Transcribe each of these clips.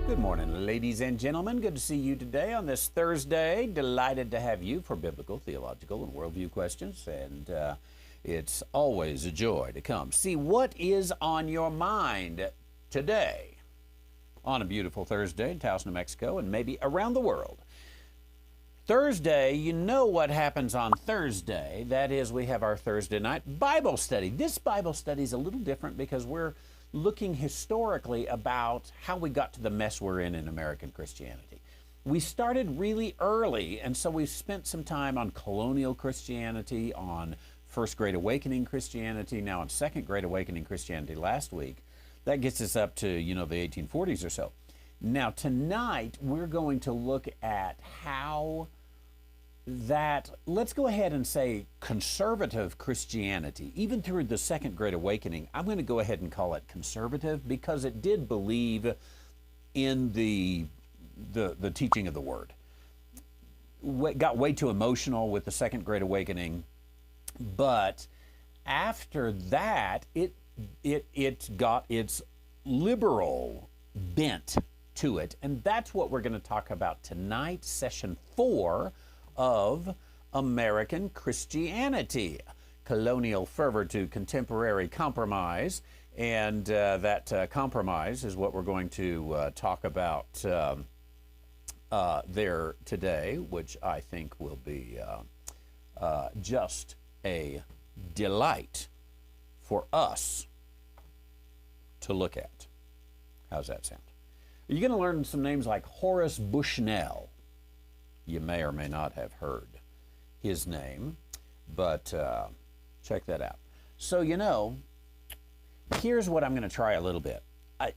Good morning, ladies and gentlemen. Good to see you today on this Thursday. Delighted to have you for biblical, theological, and worldview questions. And it's always a joy to come see what is on your mind today on a beautiful Thursday in Taos, New Mexico, and maybe around the world. Thursday, you know what happens on Thursday. That is, we have our Thursday night Bible study. This Bible study is a little different because we're looking historically about how we got to the mess we're in American Christianity. We started really early, and so we've spent some time on colonial Christianity, on First Great Awakening Christianity, now on Second Great Awakening Christianity last week. That gets us up to, the 1840s or so. Now, tonight, we're going to look at how that, let's go ahead and say, conservative Christianity, even through the Second Great Awakening, I'm going to go ahead and call it conservative because it did believe in the teaching of the Word. Got way too emotional with the Second Great Awakening, but after that, it got its liberal bent to it, and that's what we're going to talk about tonight, session 4 of American Christianity, colonial fervor to contemporary compromise, and that compromise is what we're going to talk about there today, which I think will be just a delight for us to look at. How's that sound? You're going to learn some names like Horace Bushnell. You may or may not have heard his name, but check that out. So, here's what I'm going to try a little bit.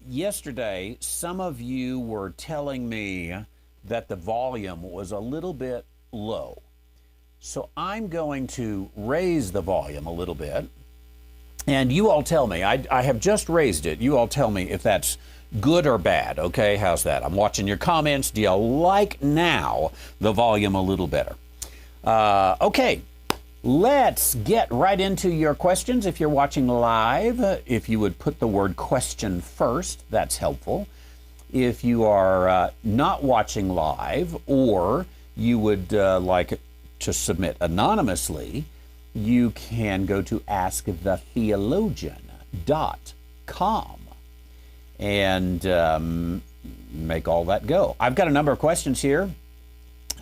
Yesterday, some of you were telling me that the volume was a little bit low. So I'm going to raise the volume a little bit, and you all tell me. I have just raised it. You all tell me if that's good or bad, okay? How's that? I'm watching your comments. Do you like now the volume a little better? Okay, let's get right into your questions. If you're watching live, if you would put the word question first, that's helpful. If you are not watching live, or you would like to submit anonymously, you can go to askthetheologian.com. and make all that go. I've got a number of questions here.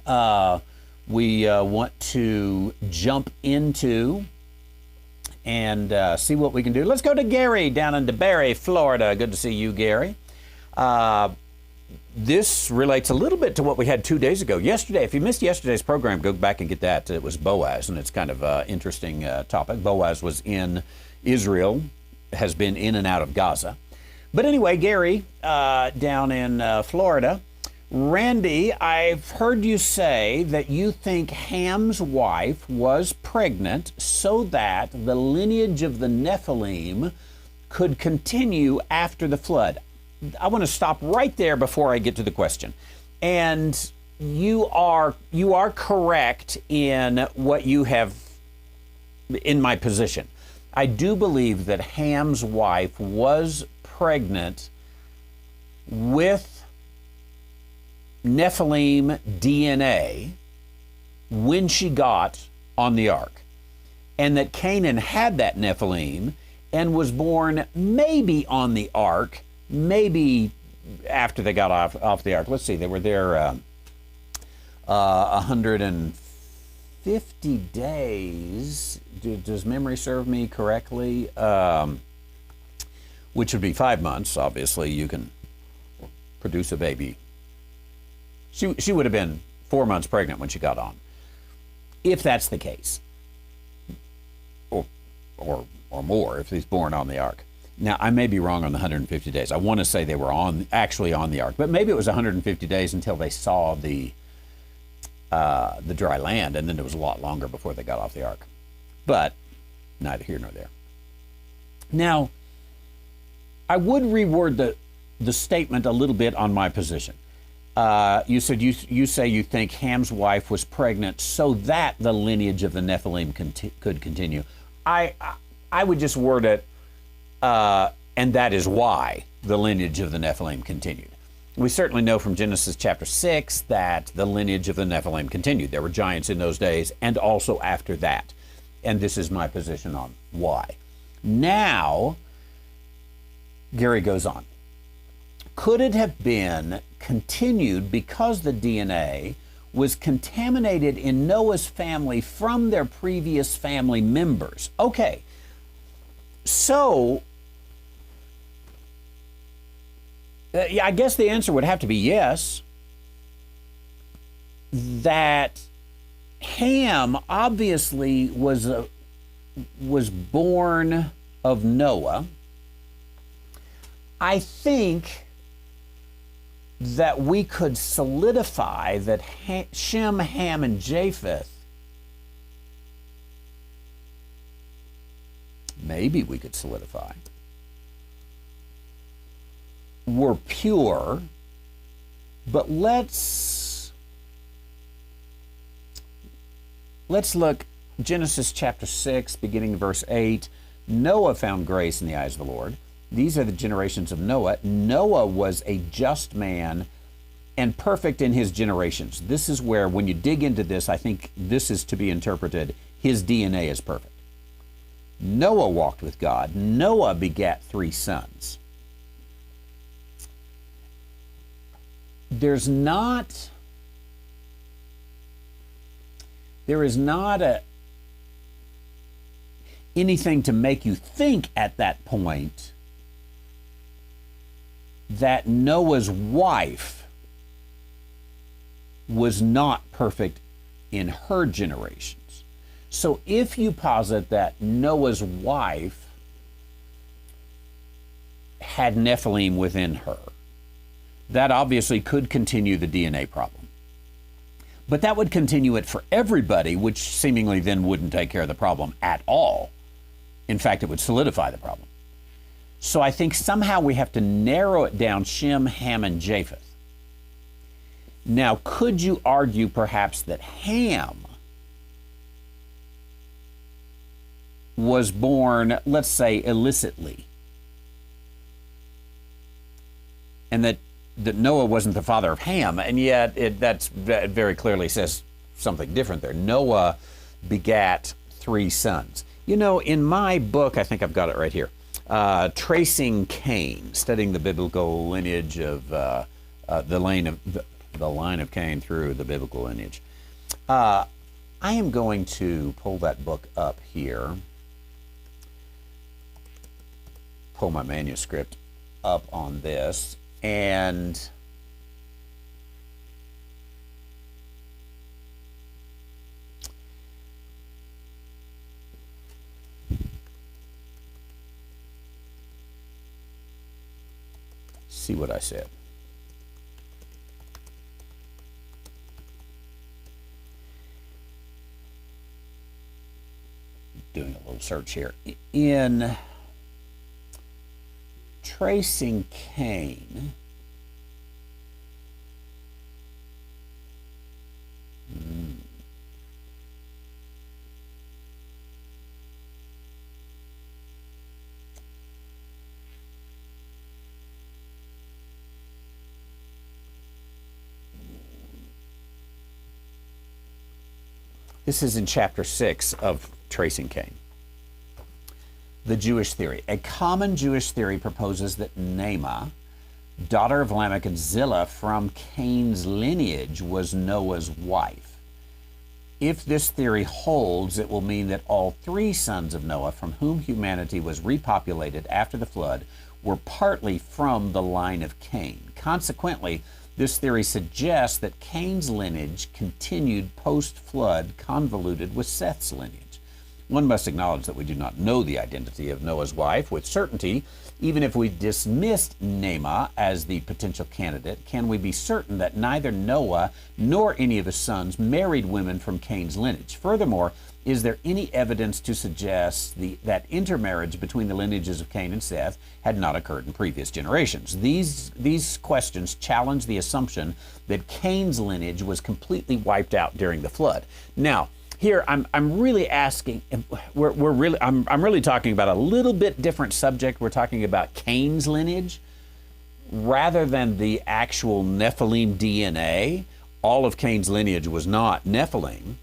We want to jump into and see what we can do. Let's go to Gary down in DeBerry, Florida. Good to see you, Gary. This relates a little bit to what we had 2 days ago. Yesterday, if you missed yesterday's program, go back and get that. It was Boaz, and it's kind of an interesting topic. Boaz was in Israel, has been in and out of Gaza. But anyway, Gary, down in Florida, Randy, I've heard you say that you think Ham's wife was pregnant so that the lineage of the Nephilim could continue after the flood. I want to stop right there before I get to the question. And you are correct in what you have in my position. I do believe that Ham's wife was pregnant with Nephilim DNA when she got on the ark, and that Canaan had that Nephilim and was born maybe on the ark, maybe after they got off the ark. Let's see, they were there 150 days. Does memory serve me correctly? Which would be 5 months. Obviously, you can produce a baby. She would have been 4 months pregnant when she got on, if that's the case, or more if he's born on the ark. Now, I may be wrong on the 150 days. I want to say they were actually on the ark, but maybe it was 150 days until they saw the dry land, and then it was a lot longer before they got off the ark. But neither here nor there. Now, I would reword the statement a little bit on my position. You said you say you think Ham's wife was pregnant so that the lineage of the Nephilim could continue. I would just word it, and that is why the lineage of the Nephilim continued. We certainly know from Genesis chapter 6 that the lineage of the Nephilim continued. There were giants in those days and also after that. And this is my position on why. Now, Gary goes on. Could it have been continued because the DNA was contaminated in Noah's family from their previous family members? Okay, so yeah, I guess the answer would have to be yes. That Ham obviously was born of Noah. I think that we could solidify that Shem, Ham, and Japheth, maybe we could solidify, were pure, but let's look Genesis chapter 6, beginning verse 8. Noah found grace in the eyes of the Lord. These are the generations of Noah. Noah was a just man and perfect in his generations. This is where, when you dig into this, I think this is to be interpreted, his DNA is perfect. Noah walked with God. Noah begat 3 sons. There is not anything to make you think at that point that Noah's wife was not perfect in her generations. So if you posit that Noah's wife had Nephilim within her, that obviously could continue the DNA problem. But that would continue it for everybody, which seemingly then wouldn't take care of the problem at all. In fact, it would solidify the problem. So I think somehow we have to narrow it down: Shem, Ham, and Japheth. Now, could you argue perhaps that Ham was born, let's say, illicitly, and that Noah wasn't the father of Ham, and yet that very clearly says something different there. Noah begat 3 sons. You know, in my book, I think I've got it right here, Tracing Cain, studying the biblical lineage of the line of Cain through the biblical lineage. I am going to pull that book up here, pull my manuscript up on this, and see what I said. Doing a little search here. In Tracing Cain, this is in chapter 6 of Tracing Cain. The Jewish theory. A common Jewish theory proposes that Naamah, daughter of Lamech and Zillah from Cain's lineage, was Noah's wife. If this theory holds, it will mean that all 3 sons of Noah, from whom humanity was repopulated after the flood, were partly from the line of Cain. Consequently, this theory suggests that Cain's lineage continued post-flood, convoluted with Seth's lineage. One must acknowledge that we do not know the identity of Noah's wife with certainty. Even if we dismissed Naamah as the potential candidate, can we be certain that neither Noah nor any of his sons married women from Cain's lineage? Furthermore, is there any evidence to suggest that intermarriage between the lineages of Cain and Seth had not occurred in previous generations? These questions challenge the assumption that Cain's lineage was completely wiped out during the flood. Now, here, I'm really asking. I'm really talking about a little bit different subject. We're talking about Cain's lineage. rather than the actual Nephilim DNA. All of Cain's lineage was not Nephilim.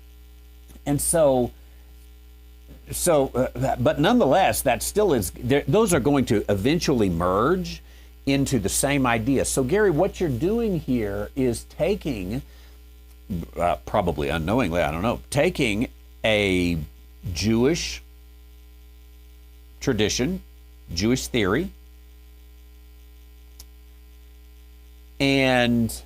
And but nonetheless, that still is, those are going to eventually merge into the same idea. So Gary, what you're doing here is taking, probably unknowingly, I don't know, taking a Jewish tradition, Jewish theory, and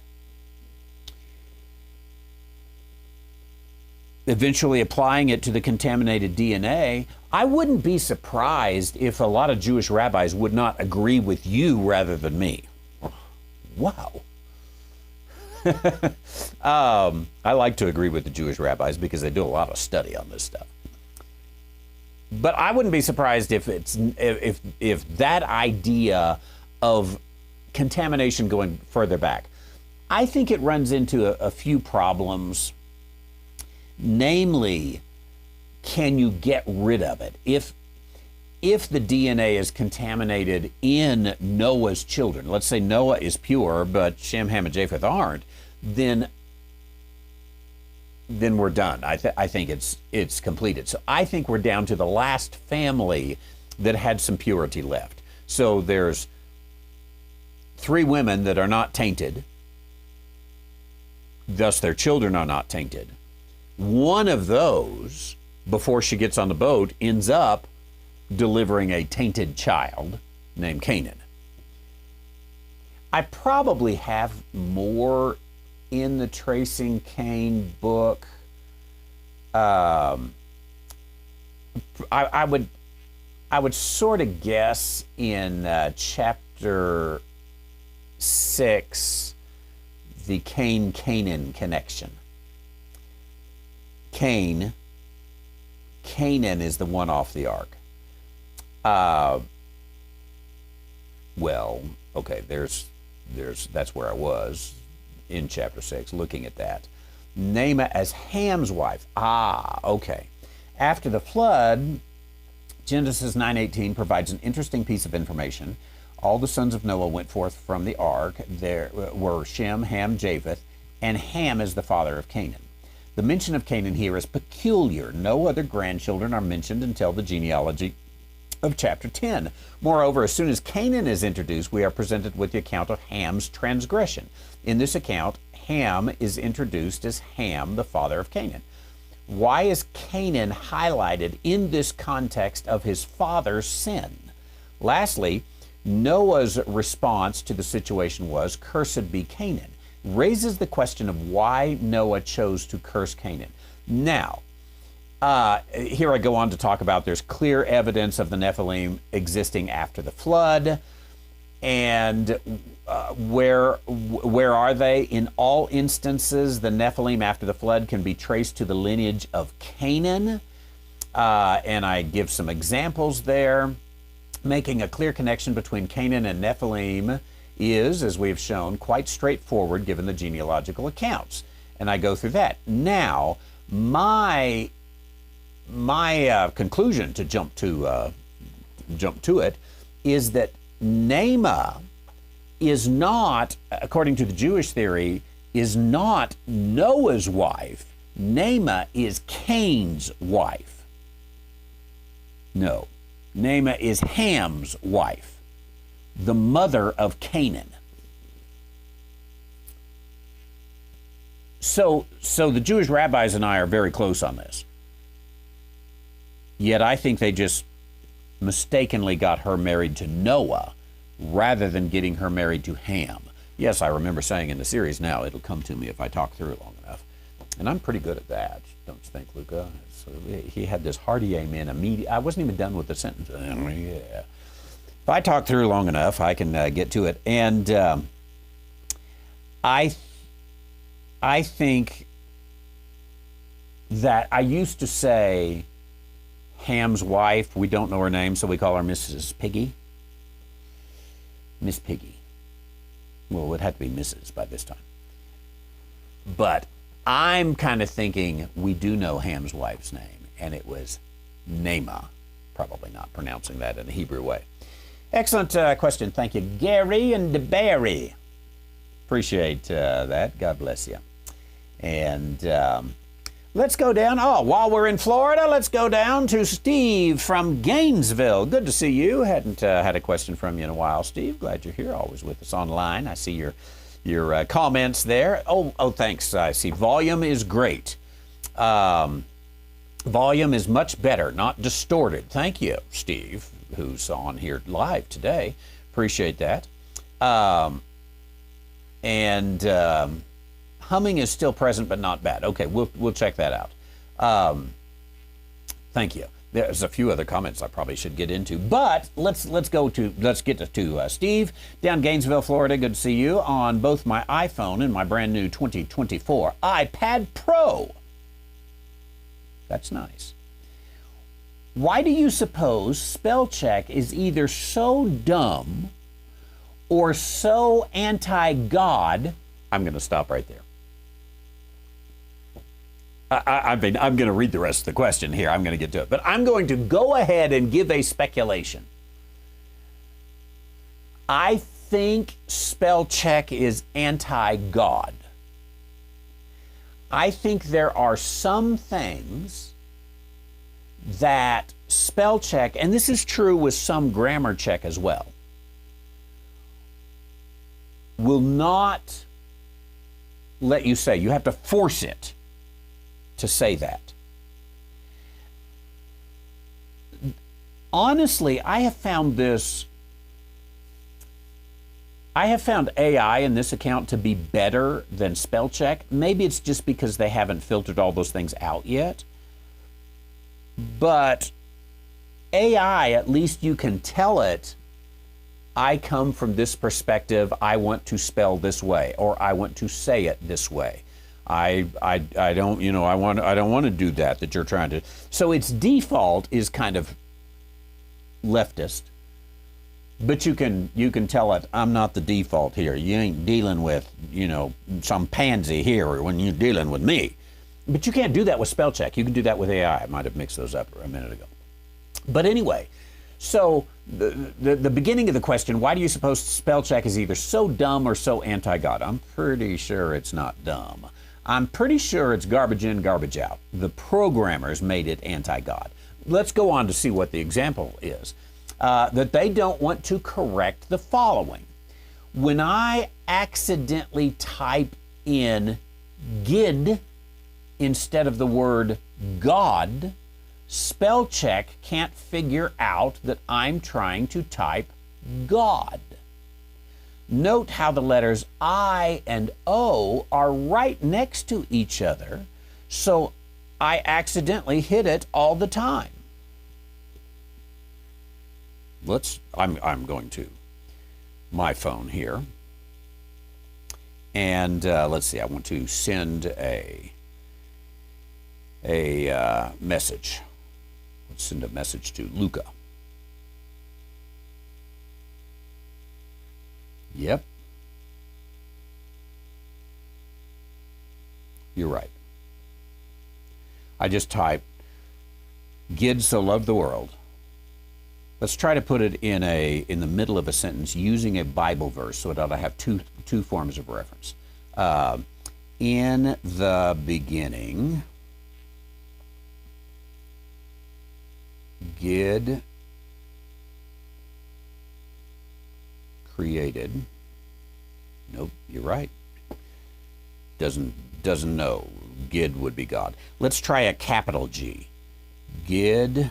eventually applying it to the contaminated DNA. I wouldn't be surprised if a lot of Jewish rabbis would not agree with you rather than me. Wow. I like to agree with the Jewish rabbis because they do a lot of study on this stuff. But I wouldn't be surprised if that idea of contamination going further back. I think it runs into a few problems. Namely, can you get rid of it? If the DNA is contaminated in Noah's children, let's say Noah is pure, but Shem, Ham, and Japheth aren't, then we're done. I think it's completed. So I think we're down to the last family that had some purity left. So there's 3 women that are not tainted, thus their children are not tainted. One of those, before she gets on the boat, ends up delivering a tainted child named Canaan. I probably have more in the Tracing Cain book. I would sort of guess in chapter 6, the Cain-Canaan connection. Canaan is the one off the ark. Well, okay, that's where I was in chapter 6, looking at that. Naamah as Ham's wife. Okay. After the flood, Genesis 9:18 provides an interesting piece of information. All the sons of Noah went forth from the ark. There were Shem, Ham, Japheth, and Ham is the father of Canaan. The mention of Canaan here is peculiar. No other grandchildren are mentioned until the genealogy of chapter 10. Moreover, as soon as Canaan is introduced, we are presented with the account of Ham's transgression. In this account, Ham is introduced as Ham, the father of Canaan. Why is Canaan highlighted in this context of his father's sin? Lastly, Noah's response to the situation was, "Cursed be Canaan," raises the question of why Noah chose to curse Canaan. Now, here I go on to talk about there's clear evidence of the Nephilim existing after the flood. And where are they? In all instances, the Nephilim after the flood can be traced to the lineage of Canaan. And I give some examples there. Making a clear connection between Canaan and Nephilim is, as we have shown, quite straightforward given the genealogical accounts. And I go through that. Now, my conclusion, to jump to it, is that Naamah is not, according to the Jewish theory, is not Noah's wife. Naamah is Cain's wife. No, Naamah is Ham's wife, the mother of Canaan. So the Jewish rabbis and I are very close on this. Yet I think they just mistakenly got her married to Noah rather than getting her married to Ham. Yes, I remember saying in the series, now it'll come to me if I talk through it long enough. And I'm pretty good at that, don't you think, Luca? So he had this hearty amen immediately. I wasn't even done with the sentence. Yeah. If I talk through long enough, I can get to it. And I think that I used to say Ham's wife, we don't know her name, so we call her Mrs. Piggy. Miss Piggy. Well, it would have to be Mrs. by this time. But I'm kind of thinking we do know Ham's wife's name, and it was Naamah. Probably not pronouncing that in a Hebrew way. Excellent question. Thank you, Gary and DeBerry. Appreciate that. God bless you. And let's go down. Oh, while we're in Florida, let's go down to Steve from Gainesville. Good to see you. Hadn't had a question from you in a while, Steve. Glad you're here. Always with us online. I see your comments there. Oh, thanks. I see. Volume is great. Volume is much better, not distorted. Thank you, Steve, who's on here live today. Appreciate that. Humming is still present, but not bad. Okay, we'll check that out. Thank you. There's a few other comments I probably should get into, but let's get to Steve down Gainesville, Florida. Good to see you on both my iPhone and my brand new 2024 iPad Pro. That's nice. Why do you suppose spell check is either so dumb or so anti-God? I'm going to stop right there. I'm going to read the rest of the question here. I'm going to get to it. But I'm going to go ahead and give a speculation. I think spell check is anti-God. I think there are some things that spell check, and this is true with some grammar check as well, will not let you say. You have to force it to say that. Honestly, I have found AI in this account to be better than spell check. Maybe it's just because they haven't filtered all those things out yet. But AI, at least you can tell it, I come from this perspective, I want to spell this way, or I want to say it this way. I don't want to do that you're trying to. So its default is kind of leftist. But you can tell it, I'm not the default here. You ain't dealing with, some pansy here when you're dealing with me. But you can't do that with spell check. You can do that with AI. I might have mixed those up a minute ago. But anyway, so the beginning of the question, why do you suppose spell check is either so dumb or so anti-God? I'm pretty sure it's not dumb. I'm pretty sure it's garbage in, garbage out. The programmers made it anti-God. Let's go on to see what the example is. That they don't want to correct the following. When I accidentally type in gid instead of the word God, spell check can't figure out that I'm trying to type God. Note how the letters I and O are right next to each other, so I accidentally hit it all the time. I'm going to my phone here, and let's see. I want to send a message. Let's send a message to Luca. Yep. You're right. I just typed, "Gid so loved the world." Let's try to put it in the middle of a sentence using a Bible verse so that I have two forms of reference. In the beginning, Gid created. Nope, you're right. Doesn't know. Gid would be God. Let's try a capital G. Gid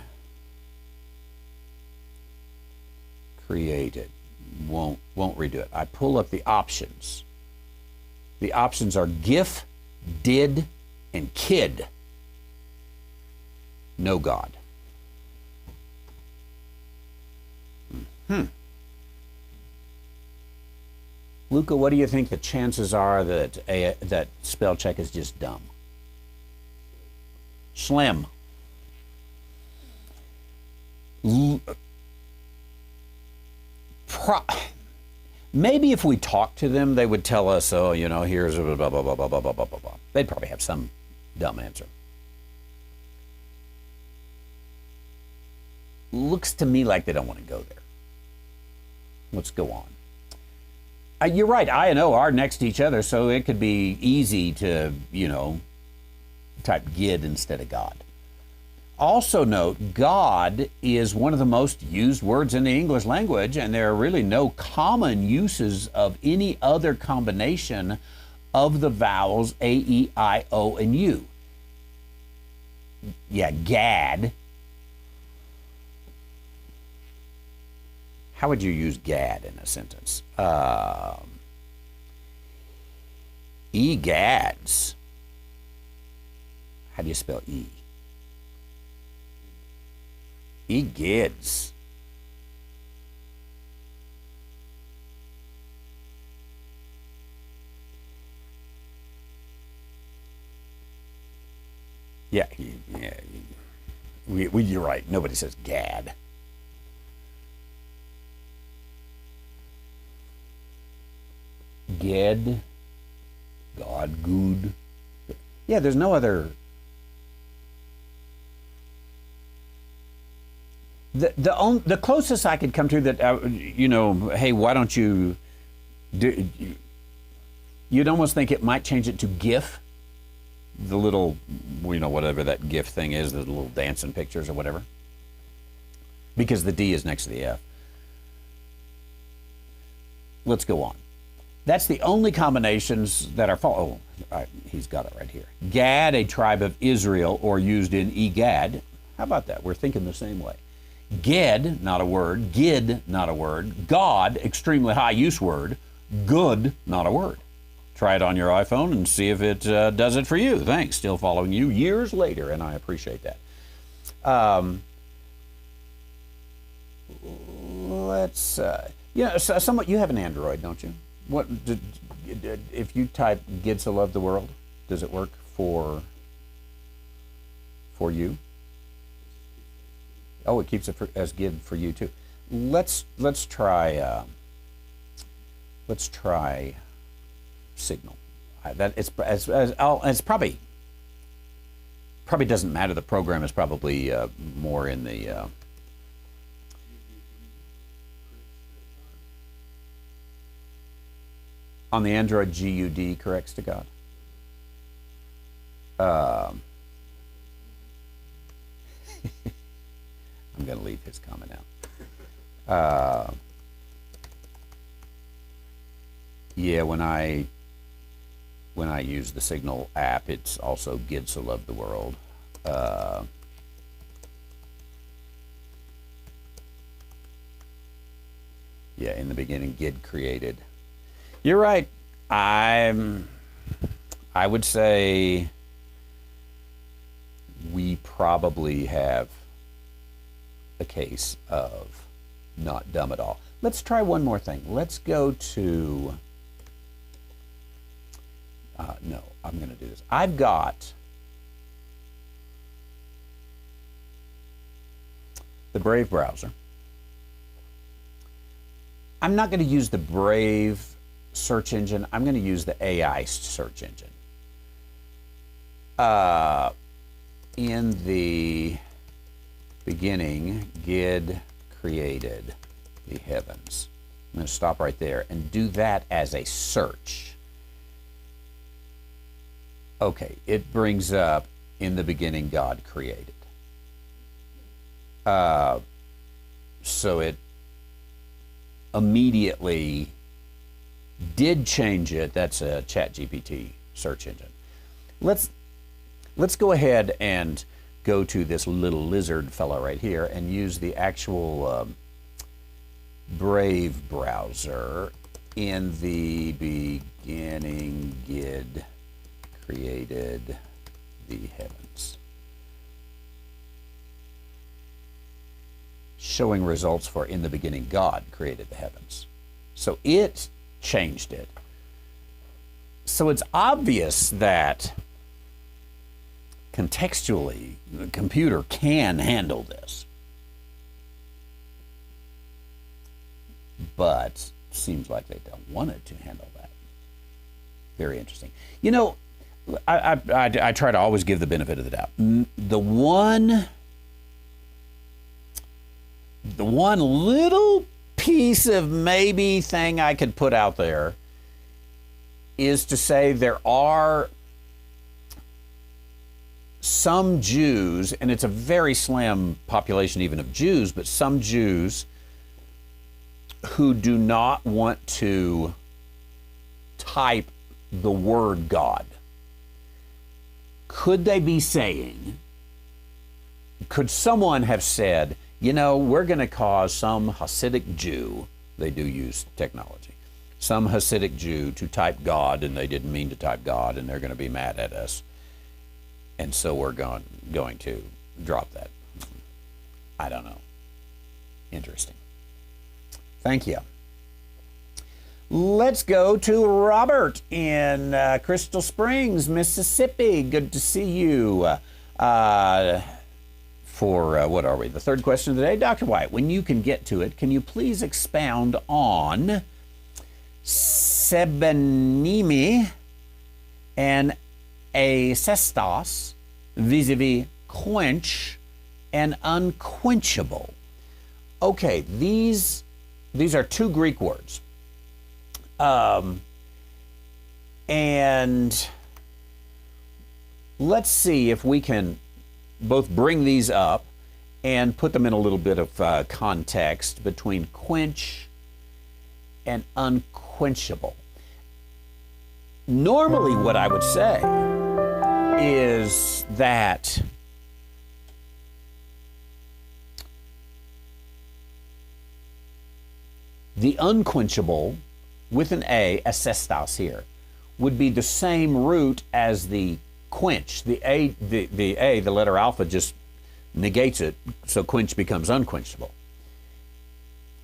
created. Won't redo it. I pull up the options. The options are GIF, did, and kid. No God. Luca, what do you think the chances are that spell check is just dumb? Slim. Maybe if we talked to them, they would tell us, oh, here's blah, blah, blah, blah, blah, blah, blah, blah, blah. They'd probably have some dumb answer. Looks to me like they don't want to go there. Let's go on. You're right. I and O are next to each other, so it could be easy to, type Gid instead of God. Also note, God is one of the most used words in the English language, and there are really no common uses of any other combination of the vowels A, E, I, O, and U. Yeah, Gad. How would you use Gad in a sentence? Egads. How do you spell E? Egids. Yeah, you're right. Nobody says Gad. Ged, God, good. Yeah, there's no other. The closest I could come to that, hey, why don't you do? You'd almost think it might change it to GIF, the little, whatever that GIF thing is, the little dancing pictures or whatever, because the D is next to the F. Let's go on. That's the only combinations that are he's got it right here. Gad, a tribe of Israel, or used in Egad. How about that? We're thinking the same way. Ged, not a word. Gid, not a word. God, extremely high use word. Good, not a word. Try it on your iPhone and see if it does it for you. Thanks. Still following you years later, and I appreciate that. Somewhat. You have an Android, don't you? If you type "Gid so love the world," does it work for you? Oh, it keeps it as Gid for you too. Let's try Signal. It's probably doesn't matter. The program is probably more in the. On the Android, GUD corrects to God. I'm going to leave his comment out. Yeah, when I use the Signal app, it's also Gid so love the world. Yeah, in the beginning, Gid created. You're right. I would say we probably have a case of not dumb at all. Let's try one more thing. Let's go to, no, I'm going to do this. I've got the Brave browser. I'm not going to use the Brave search engine. I'm going to use the AI search engine. In the beginning, Gid created the heavens. I'm going to stop right there and do that as a search. Okay, it brings up, in the beginning, God created. So it immediately did change it. That's a ChatGPT search engine. Let's go ahead and go to this little lizard fellow right here and use the actual Brave browser. In the beginning, Gid created the heavens. Showing results for in the beginning, God created the heavens. So it changed it. So it's obvious that contextually, the computer can handle this. But seems like they don't want it to handle that. Very interesting. I try to always give the benefit of the doubt. The one little piece of maybe thing I could put out there is to say there are some Jews, and it's a very slim population even of Jews, but some Jews who do not want to type the word God. Could they be saying, could someone have said, you know, we're going to cause some Hasidic Jew, they do use technology, some Hasidic Jew to type God, and they didn't mean to type God, and they're going to be mad at us, and so we're going to drop that. I don't know. Interesting. Thank you. Let's go to Robert in Crystal Springs, Mississippi. Good to see you. For what are we? The third question of the day. Dr. White, when you can get to it, can you please expound on sebenimi and asestos vis-a-vis quench and unquenchable? Okay, these are two Greek words. And let's see if we can both bring these up and put them in a little bit of context between quench and unquenchable. Normally, what I would say is that the unquenchable, with an A, asestos here, would be the same root as the quench. The A, the letter alpha, just negates it, so quench becomes unquenchable.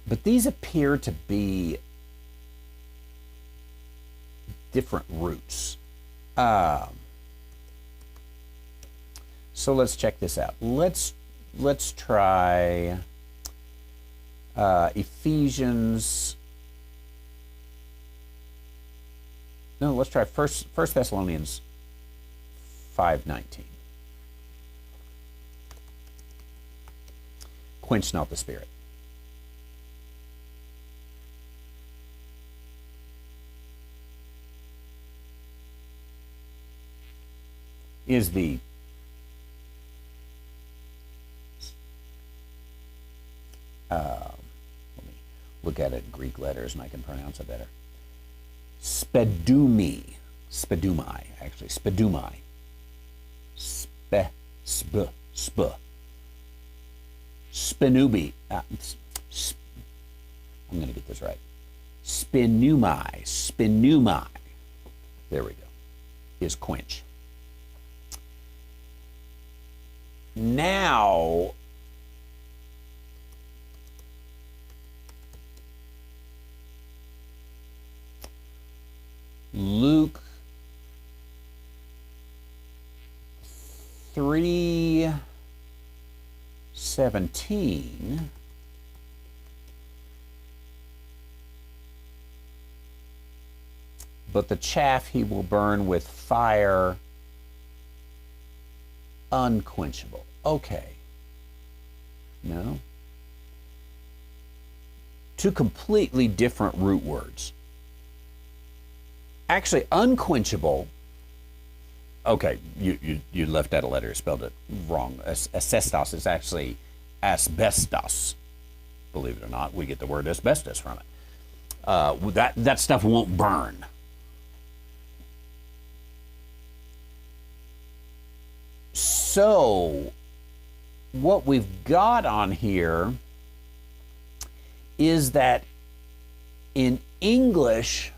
But these appear to be different roots. So let's check this out. Let's try Ephesians. No, let's try First Thessalonians 5:19. Quench not the spirit. Is the let me look at it in Greek letters and I can pronounce it better. Spedumai, actually, spedumai. Spenubi. I'm going to get this right. Spinumai. There we go. Is quench. Now, Luke 3:17. But the chaff he will burn with fire unquenchable. Okay. No. Two completely different root words. Actually, unquenchable. Okay, you left out a letter, spelled it wrong. Asbestos is actually asbestos. Believe it or not, we get the word asbestos from it. That stuff won't burn. So, what we've got on here is that in English,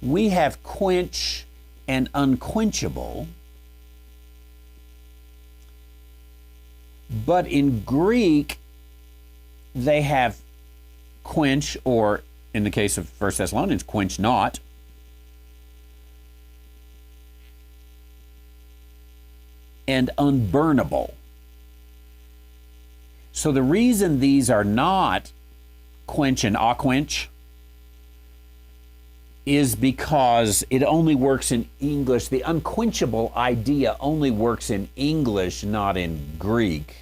we have quench and unquenchable, but in Greek, they have quench, or in the case of 1 Thessalonians, quench not, and unburnable. So the reason these are not quench and aquench is because it only works in English. The unquenchable idea only works in English, not in Greek.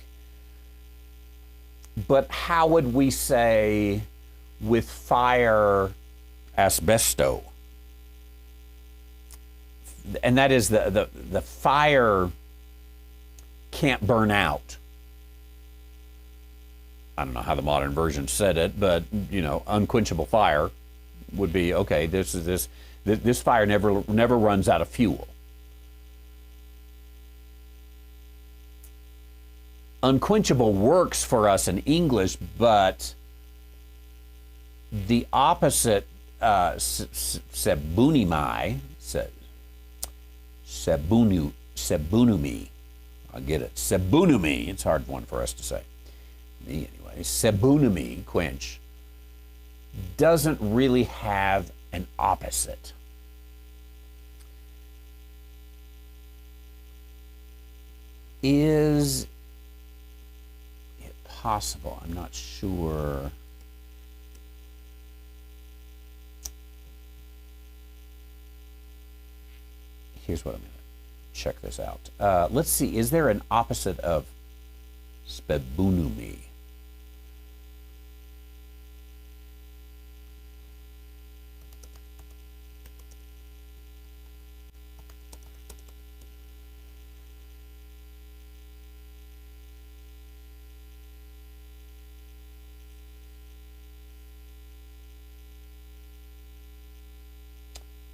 But how would we say with fire asbesto? And that is the fire can't burn out. I don't know how the modern version said it, but unquenchable fire would be okay. This fire never runs out of fuel. Unquenchable works for us in English, but the opposite, sebunimi, sebunumi, I get it, sebunumi, it's a hard one for us to say, me anyway, sebunumi, quench, doesn't really have an opposite. Is it possible? I'm not sure. Here's what I'm going to check this out. Let's see, is there an opposite of spebunumi?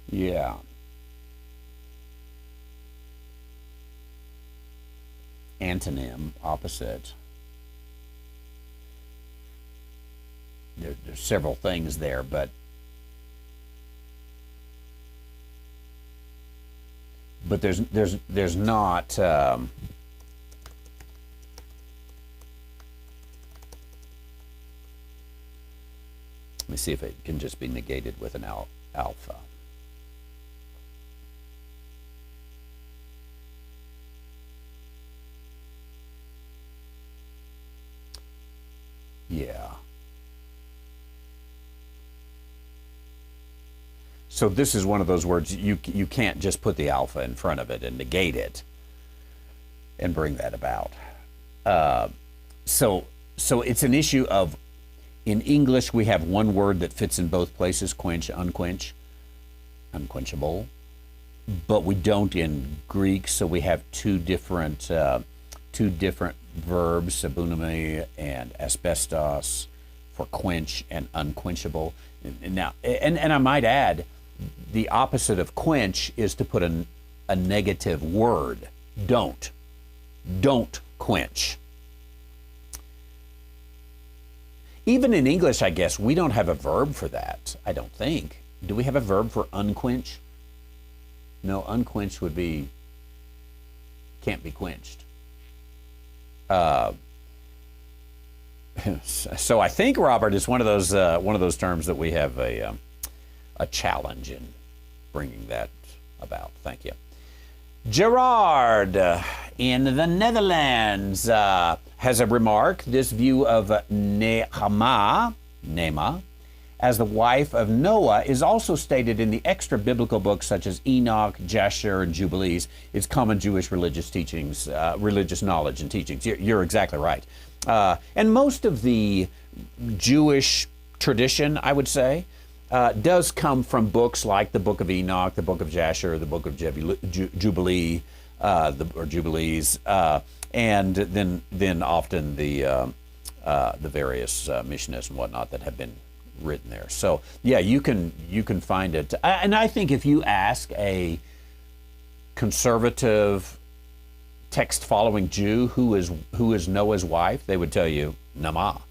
Yeah. Antonym, opposite. There's several things there, but there's not. Let me see if it can just be negated with an alpha. Yeah. So this is one of those words you can't just put the alpha in front of it and negate it and bring that about. So it's an issue of, in English we have one word that fits in both places, quench, unquenchable, but we don't in Greek. So we have two different verbs, sabunami and asbestos, for quench and unquenchable. Now, and I might add, the opposite of quench is to put a negative word. Don't quench. Even in English, I guess, we don't have a verb for that, I don't think. Do we have a verb for unquench? No, unquenched would be, can't be quenched. So I think, Robert, it's one of those terms that we have a challenge in bringing that about. Thank you. Gerard in the Netherlands has a remark. This view of Nema, as the wife of Noah is also stated in the extra biblical books such as Enoch, Jasher, and Jubilees. It's common Jewish religious teachings, religious knowledge and teachings. You're exactly right. And most of the Jewish tradition, I would say, does come from books like the Book of Enoch, the Book of Jasher, the Book of Jubilee, or Jubilees, and then often the various Mishnahs and whatnot that have been written there. So yeah, you can find it. And I think if you ask a conservative text-following Jew who is Noah's wife, they would tell you Nama.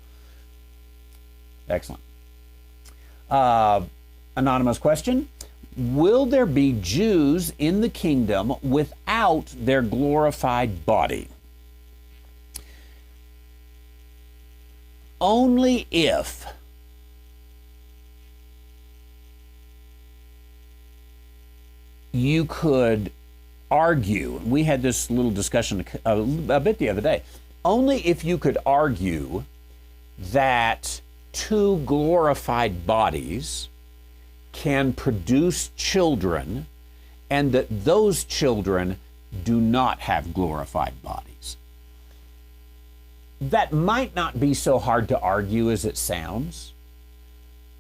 Excellent. Anonymous question: will there be Jews in the kingdom without their glorified body? Only if you could argue, we had this little discussion a bit the other day, only if you could argue that two glorified bodies can produce children and that those children do not have glorified bodies. that might not be so hard to argue as it sounds.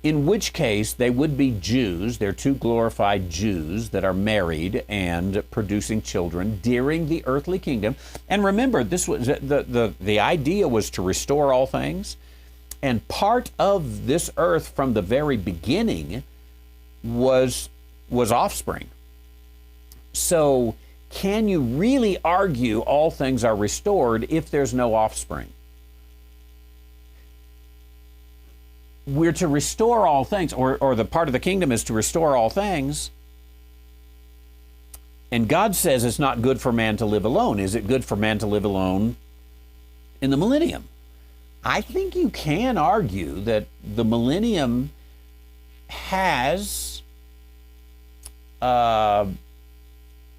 In which case, they would be Jews. They're two glorified Jews that are married and producing children during the earthly kingdom. And remember, this was the idea was to restore all things. And part of this earth from the very beginning was offspring. So can you really argue all things are restored if there's no offspring? We're to restore all things, or the part of the kingdom is to restore all things. And God says it's not good for man to live alone. Is it good for man to live alone in the millennium? I think you can argue that the millennium has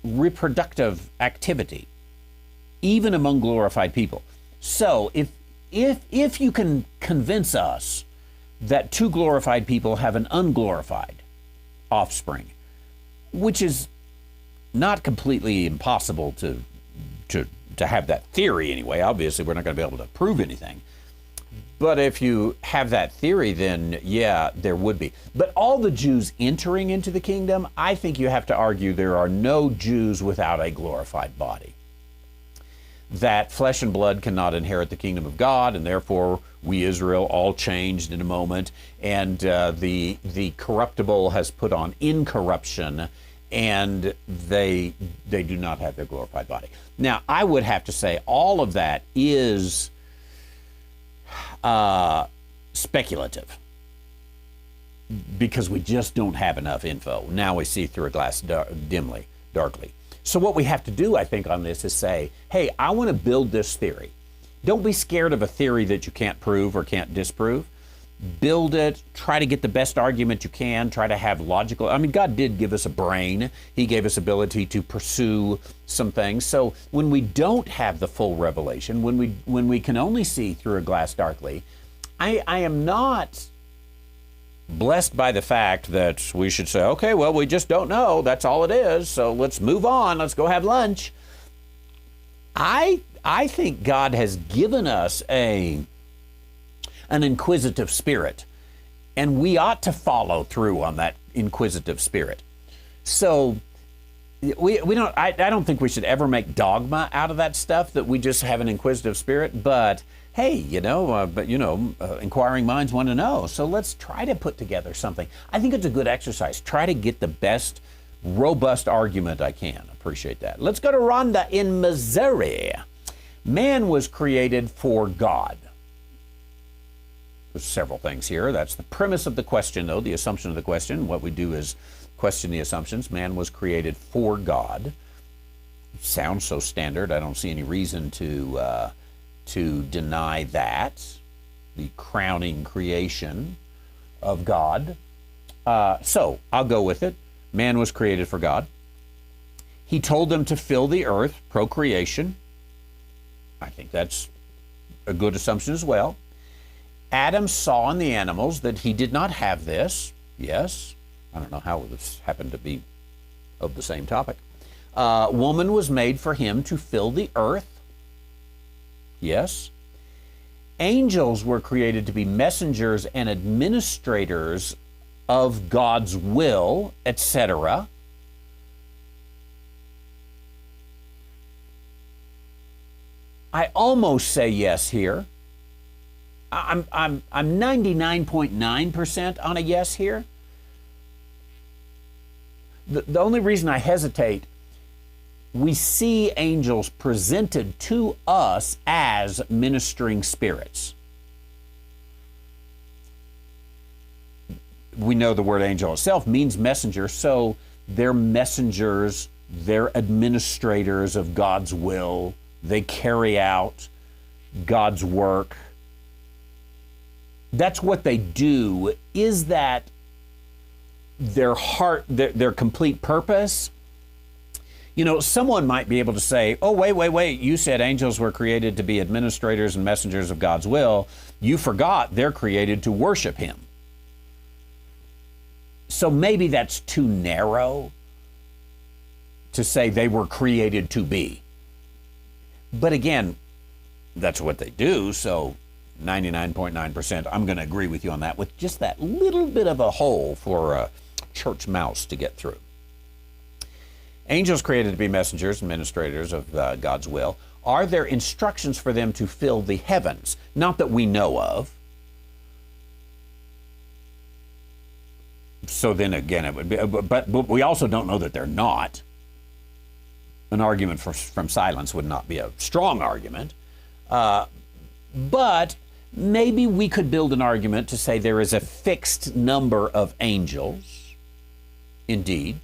reproductive activity, even among glorified people. So if you can convince us that two glorified people have an unglorified offspring, which is not completely impossible to have that theory anyway. Obviously, we're not going to be able to prove anything. But if you have that theory, then yeah, there would be. But all the Jews entering into the kingdom, I think you have to argue there are no Jews without a glorified body. That flesh and blood cannot inherit the kingdom of God, and therefore we, Israel, all changed in a moment, and the corruptible has put on incorruption, and they do not have their glorified body. Now, I would have to say all of that is speculative, because we just don't have enough info. Now we see through a glass darkly. So what we have to do, I think, on this is say, hey, I want to build this theory. Don't be scared of a theory that you can't prove or can't disprove. Build it, try to get the best argument you can, try to have logical. I mean, God did give us a brain. He gave us ability to pursue some things. So when we don't have the full revelation, when we can only see through a glass darkly, I am not blessed by the fact that we should say, okay, well, we just don't know. That's all it is. So let's move on. Let's go have lunch. I think God has given us an inquisitive spirit, and we ought to follow through on that inquisitive spirit. So we don't. I don't think we should ever make dogma out of that stuff, that we just have an inquisitive spirit. But hey, inquiring minds want to know. So let's try to put together something. I think it's a good exercise. Try to get the best robust argument I can. Appreciate that. Let's go to Rhonda in Missouri. Man was created for God. There's several things here. That's the premise of the question, though, the assumption of the question. What we do is question the assumptions. Man was created for God. Sounds so standard. I don't see any reason to deny that. The crowning creation of God. So I'll go with it. Man was created for God. He told them to fill the earth, procreation. I think that's a good assumption as well. Adam saw in the animals that he did not have this. Yes. I don't know how this happened to be of the same topic. Woman was made for him to fill the earth. Yes. Angels were created to be messengers and administrators of God's will, etc. I almost say yes here. I'm 99.9% on a yes here. The only reason I hesitate, we see angels presented to us as ministering spirits. We know the word angel itself means messenger, so they're messengers, they're administrators of God's will. They carry out God's work. That's what they do. Is that their heart, their complete purpose? You know, someone might be able to say, oh, wait, you said angels were created to be administrators and messengers of God's will. You forgot they're created to worship him. So maybe that's too narrow to say they were created to be. But again, that's what they do, so 99.9%, I'm going to agree with you on that, with just that little bit of a hole for a church mouse to get through. Angels created to be messengers, administrators of God's will. Are there instructions for them to fill the heavens? Not that we know of. So then again, it would be, but we also don't know that they're not. An argument from silence would not be a strong argument. But maybe we could build an argument to say there is a fixed number of angels. Indeed.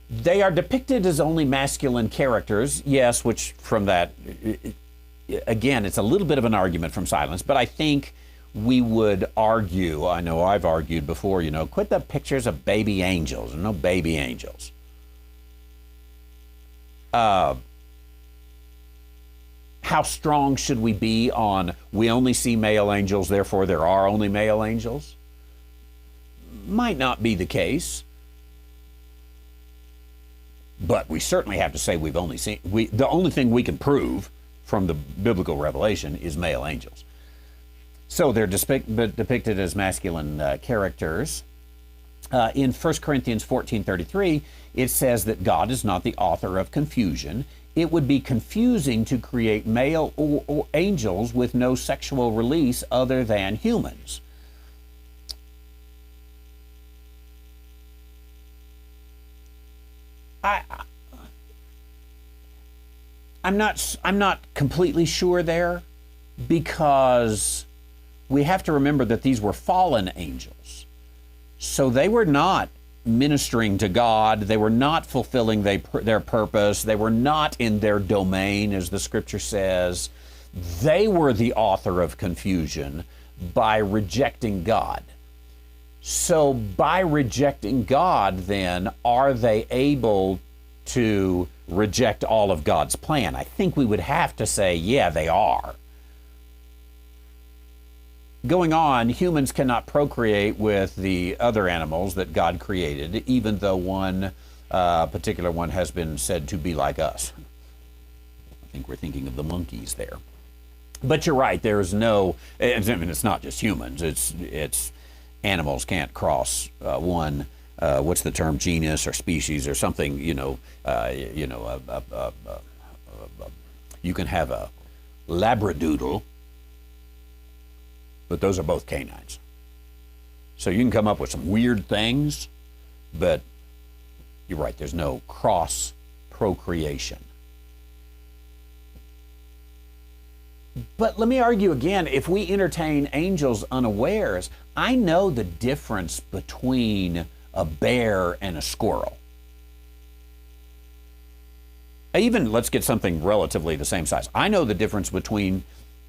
They are depicted as only masculine characters, yes, which from that, again, it's a little bit of an argument from silence, but I think we would argue, I know I've argued before, quit the pictures of baby angels. No baby angels. How strong should we be on we only see male angels, therefore there are only male angels? Might not be the case. But we certainly have to say we've only seen, the only thing we can prove from the biblical revelation is male angels. So they're depicted as masculine characters. In 1 Corinthians 14:33, it says that God is not the author of confusion. It would be confusing to create male or angels with no sexual release other than humans. I'm not completely sure there, because we have to remember that these were fallen angels. So they were not ministering to God. They were not fulfilling their purpose. They were not in their domain, as the scripture says. They were the author of confusion by rejecting God. So by rejecting God, then, are they able to reject all of God's plan? I think we would have to say, yeah, they are. Going on, humans cannot procreate with the other animals that God created, even though one particular one has been said to be like us. I think we're thinking of the monkeys there. But you're right, there is no, I mean, it's not just humans, it's animals can't cross one, what's the term, genus or species or something, you can have a labradoodle, but those are both canines. So you can come up with some weird things, but you're right, there's no cross procreation. But let me argue again, if we entertain angels unawares, I know the difference between a bear and a squirrel. Even, let's get something relatively the same size. I know the difference between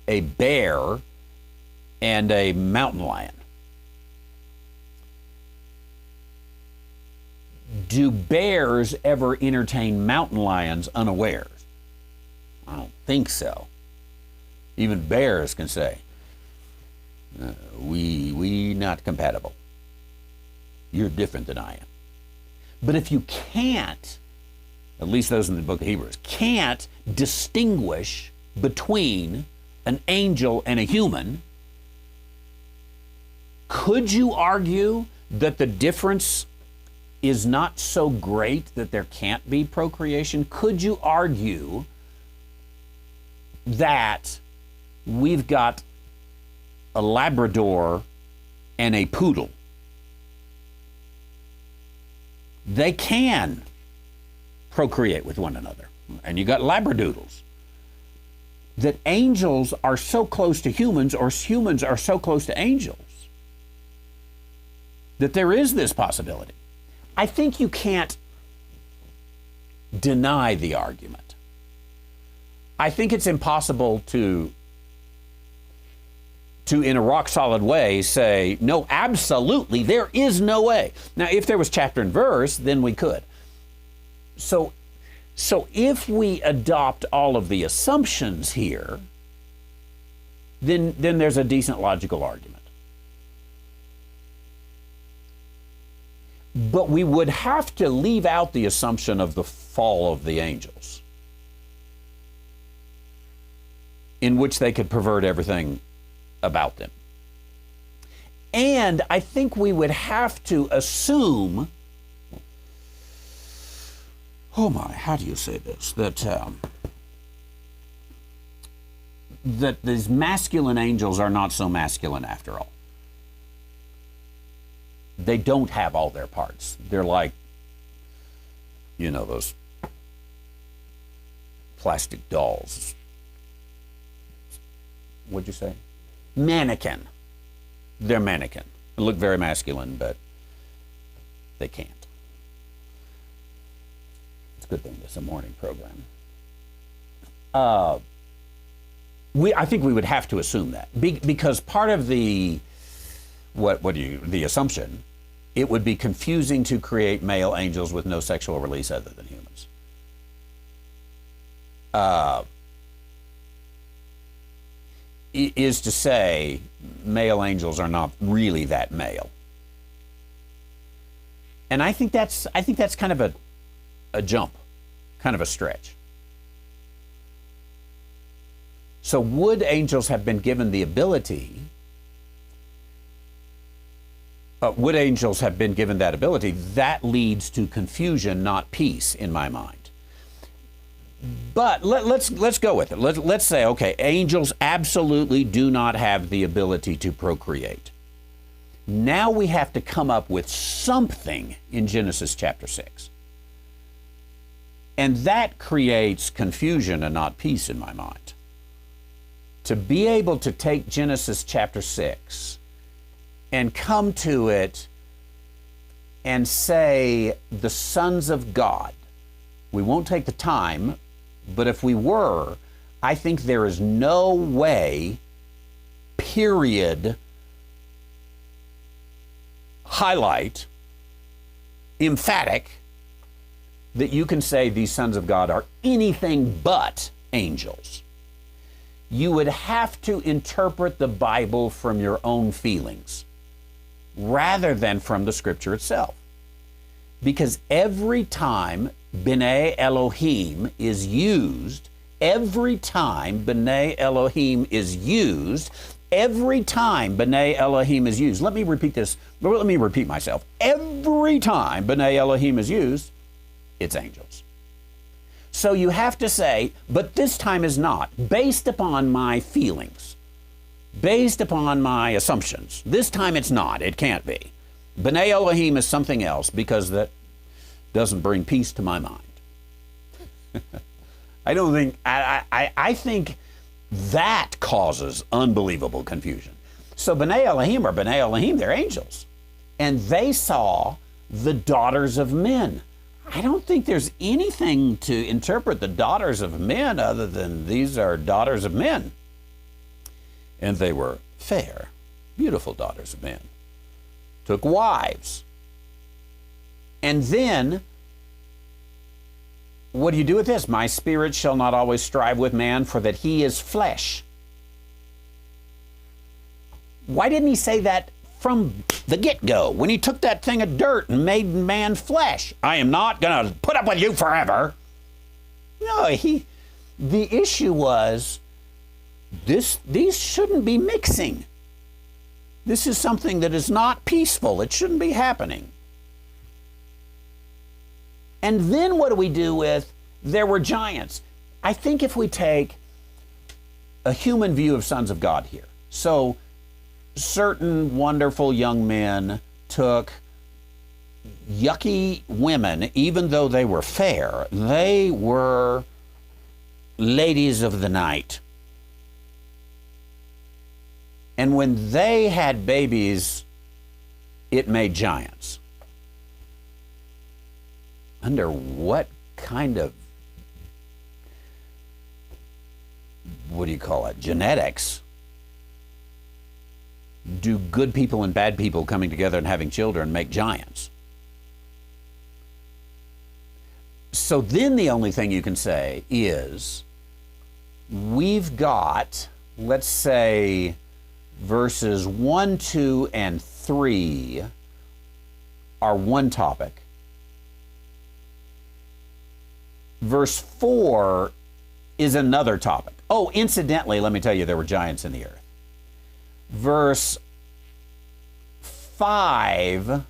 a bear and a mountain lion. Do bears ever entertain mountain lions unawares? I don't think so. Even bears can say, we not compatible. You're different than I am. But if you can't, at least those in the book of Hebrews, can't distinguish between an angel and a human, could you argue that the difference is not so great that there can't be procreation? Could you argue that we've got a Labrador and a poodle? They can procreate with one another. And you got Labradoodles. That angels are so close to humans, or humans are so close to angels, that there is this possibility. I think you can't deny the argument. I think it's impossible to in a rock-solid way say, no, absolutely, there is no way. Now, if there was chapter and verse, then we could. So if we adopt all of the assumptions here, then there's a decent logical argument. But we would have to leave out the assumption of the fall of the angels. in which they could pervert everything about them. And I think we would have to assume, oh my, how do you say this? That these masculine angels are not so masculine after all. They don't have all their parts. They're like, you know, those plastic dolls. What'd you say? Mannequin. They're mannequin. They look very masculine, but they can't. It's a good thing it's a morning program. I think we would have to assume that because part of the the assumption, it would be confusing to create male angels with no sexual release other than humans. Is to say male angels are not really that male. And I think that's kind of a jump, kind of a stretch. So would angels have been given the ability, would angels have been given that ability? That leads to confusion, not peace, in my mind. But let's go with it. Let's say, okay, angels absolutely do not have the ability to procreate. Now we have to come up with something in Genesis chapter 6. And that creates confusion and not peace in my mind. To be able to take Genesis chapter 6 and come to it and say the sons of God, we won't take the time, but if we were, I think there is no way, period, highlight, emphatic, that you can say these sons of God are anything but angels. You would have to interpret the Bible from your own feelings rather than from the Scripture itself. Because every time B'nai Elohim is used, every time B'nai Elohim is used, let me repeat this, let me repeat myself. Every time B'nai Elohim is used, it's angels. So you have to say, but this time is not, based upon my feelings, based upon my assumptions. This time it's not, it can't be. B'nai Elohim is something else because that doesn't bring peace to my mind. I think that causes unbelievable confusion. So B'nai Elohim are B'nai Elohim, they're angels. And they saw the daughters of men. I don't think there's anything to interpret the daughters of men other than these are daughters of men. And they were fair, beautiful daughters of men. Took wives. And then, what do you do with this? My spirit shall not always strive with man, for that he is flesh. Why didn't he say that from the get-go, when he took that thing of dirt and made man flesh? I am not going to put up with you forever. No, the issue was, these shouldn't be mixing. This is something that is not peaceful. It shouldn't be happening. And then what do we do with, there were giants? I think if we take a human view of sons of God here, so certain wonderful young men took yucky women, even though they were fair, they were ladies of the night. And when they had babies, it made giants. Under what kind of, what do you call it, genetics, do good people and bad people coming together and having children make giants? So then the only thing you can say is, we've got, let's say, verses 1, 2, and 3 are one topic. Verse 4 is another topic. Oh, incidentally, let me tell you, there were giants in the earth. Verse 5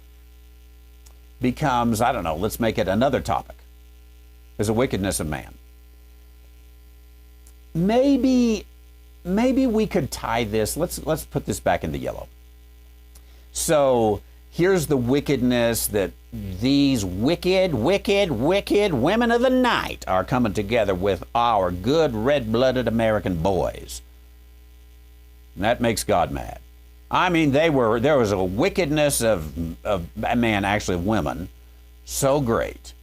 becomes, I don't know, let's make it another topic. There's a wickedness of man. Maybe we could tie this, let's put this back in the yellow. So here's the wickedness that these wicked women of the night are coming together with our good red-blooded American boys. And that makes God mad. I mean, there was a wickedness of man, actually of women, so great.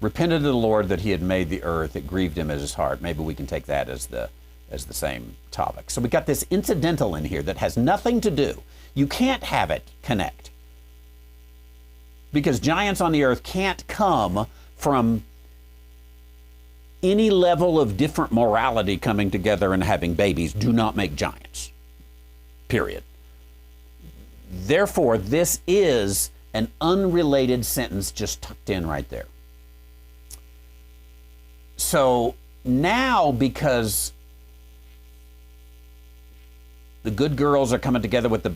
Repented to the Lord that he had made the earth, it grieved him at his heart. Maybe we can take that as the same topic. So we got this incidental in here that has nothing to do. You can't have it connect. Because giants on the earth can't come from any level of different morality coming together and having babies. Do not make giants. Period. Therefore, this is an unrelated sentence just tucked in right there. So now, because the good girls are coming together with the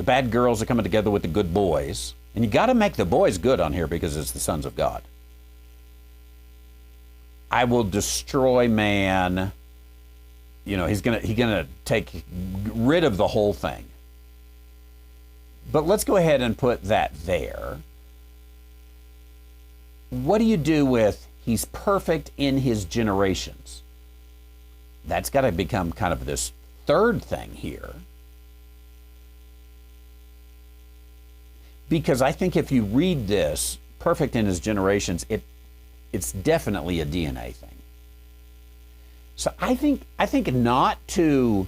bad girls are coming together with the good boys, and you got to make the boys good on here because it's the sons of God. I will destroy man. You know, he's gonna take rid of the whole thing. But let's go ahead and put that there. What do you do with he's perfect in his generations? That's got to become kind of this third thing here. Because I think if you read this, perfect in his generations, it's definitely a DNA thing. So I think not to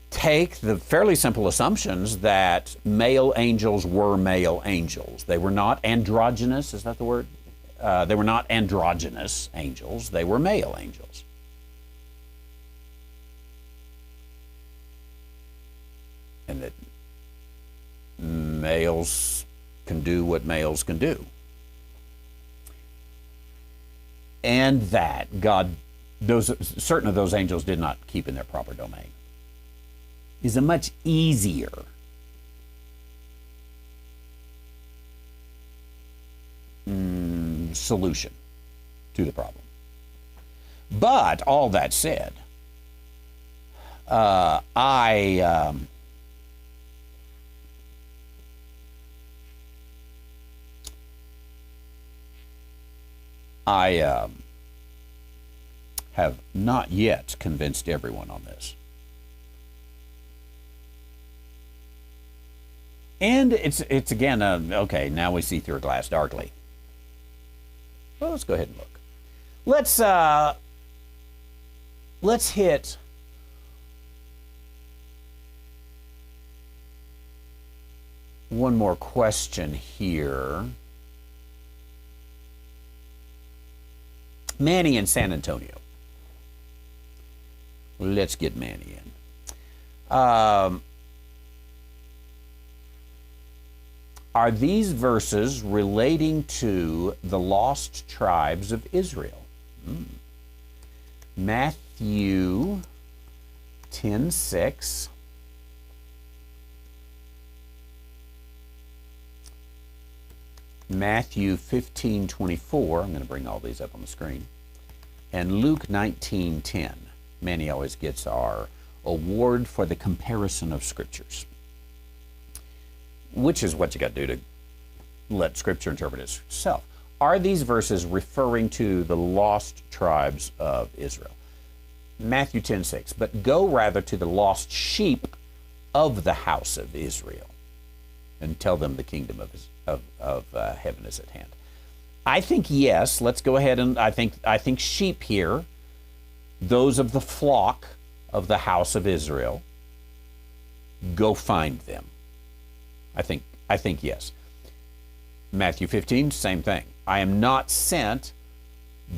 take the fairly simple assumptions that male angels were male angels. They were not androgynous, is that the word? They were not androgynous angels, they were male angels. And that males can do what males can do. And that God, certain of those angels did not keep in their proper domain, is a much easier solution to the problem. But all that said, I have not yet convinced everyone on this. And it's again, okay, now we see through a glass darkly. Well, let's go ahead and look. Let's hit one more question here. Manny in San Antonio. Let's get Manny in. Are these verses relating to the lost tribes of Israel? Matthew 10:6. Matthew 15:24. I'm going to bring all these up on the screen. And Luke 19:10. Manny always gets our award for the comparison of scriptures, which is what you got to do to let Scripture interpret itself. Are these verses referring to the lost tribes of Israel? Matthew 10:6. But go rather to the lost sheep of the house of Israel, and tell them the kingdom of heaven is at hand. I think yes. Let's go ahead and I think sheep here, those of the flock of the house of Israel. Go find them. I think yes. Matthew 15, same thing. I am not sent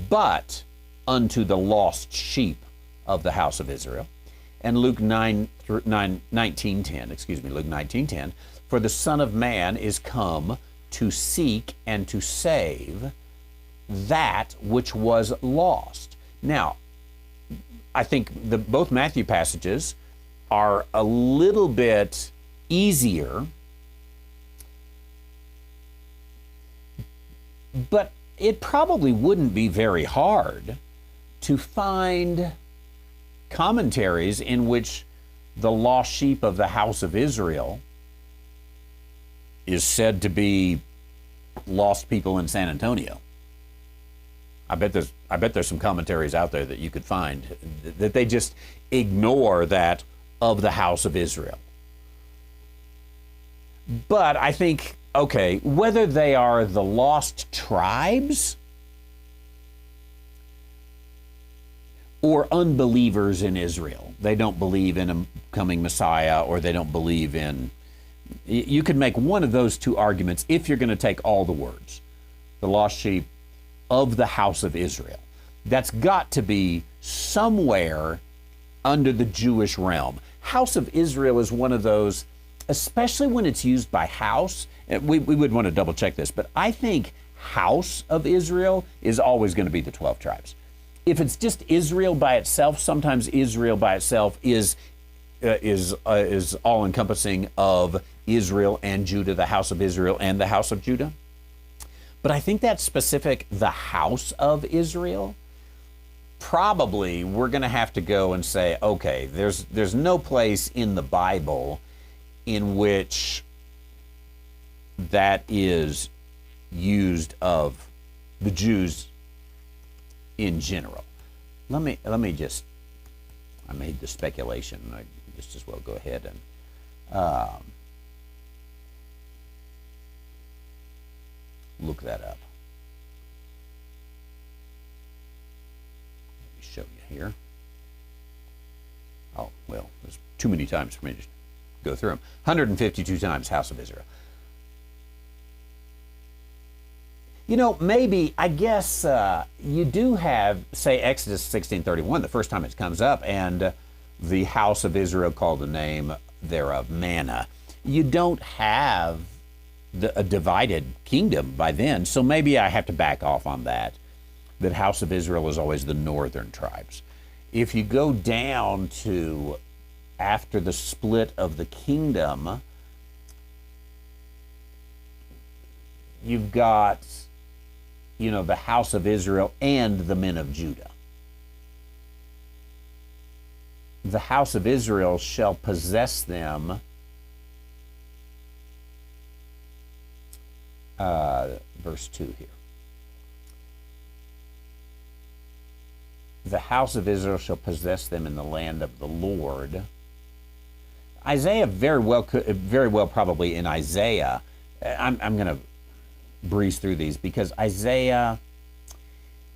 but unto the lost sheep of the house of Israel. And Luke 19:10, for the Son of Man is come to seek and to save that which was lost. Now, I think both Matthew passages are a little bit easier, but it probably wouldn't be very hard to find commentaries in which the lost sheep of the house of Israel is said to be lost people in San Antonio. I bet there's some commentaries out there that you could find that they just ignore that of the house of Israel. But I think, okay, whether they are the lost tribes or unbelievers in Israel, they don't believe in a coming Messiah, or they don't believe in, you could make one of those two arguments if you're going to take all the words. The lost sheep of the house of Israel. That's got to be somewhere under the Jewish realm. House of Israel is one of those, especially when it's used by house. We would want to double check this, but I think house of Israel is always going to be the 12 tribes. If it's just Israel by itself, sometimes Israel by itself is all-encompassing of Israel and Judah, the house of Israel and the house of Judah. But I think that specific, the house of Israel, probably we're going to have to go and say, okay, there's no place in the Bible in which that is used of the Jews in general. Let me just, I made the speculation. I just as well go ahead and look that up. Let me show you here. Oh, well, there's too many times for me to go through them. 152 times, house of Israel. You know, maybe, I guess you do have, say, Exodus 16:31, the first time it comes up, and the house of Israel called the name thereof manna. You don't have a divided kingdom by then, so maybe I have to back off on that house of Israel is always the northern tribes. If you go down to after the split of the kingdom, you've got, you know, the house of Israel and the men of Judah. The house of Israel shall possess them. Verse 2 here. The house of Israel shall possess them in the land of the Lord. Isaiah very well probably in Isaiah, I'm going to breeze through these because Isaiah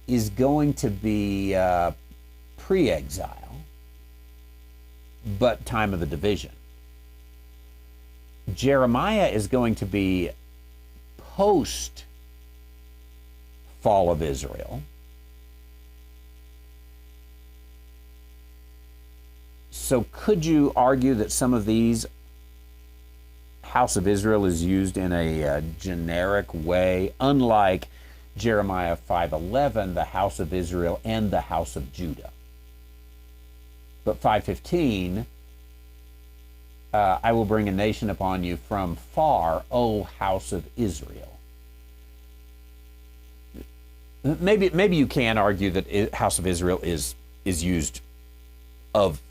is going to be pre-exile, but time of the division. Jeremiah is going to be post fall of Israel. So could you argue that some of these house of Israel is used in a generic way, unlike Jeremiah 5:11, the house of Israel and the house of Judah? But 5:15, I will bring a nation upon you from far, O house of Israel. Maybe you can argue that house of Israel is used of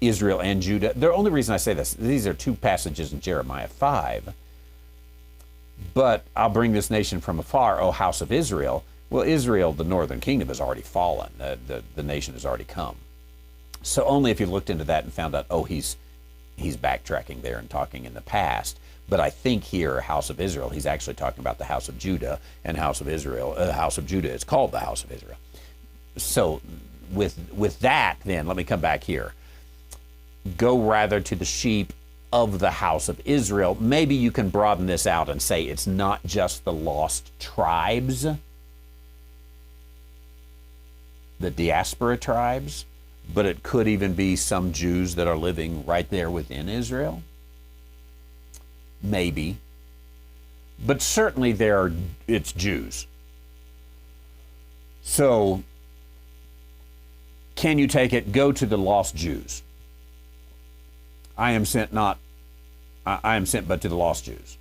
Israel and Judah. The only reason I say this, these are two passages in Jeremiah 5. But I'll bring this nation from afar, O house of Israel. Well, Israel, the northern kingdom, has already fallen. The nation has already come. So only if you looked into that and found out, oh, he's backtracking there and talking in the past. But I think here, house of Israel, he's actually talking about the house of Judah, and house of Israel, house of Judah is called the house of Israel. So with that, then, let me come back here. Go rather to the sheep of the house of Israel. Maybe you can broaden this out and say it's not just the lost tribes, the diaspora tribes, but it could even be some Jews that are living right there within Israel. Maybe. But certainly it's Jews. So, can you take it? Go to the lost Jews. I am sent but to the lost Jews.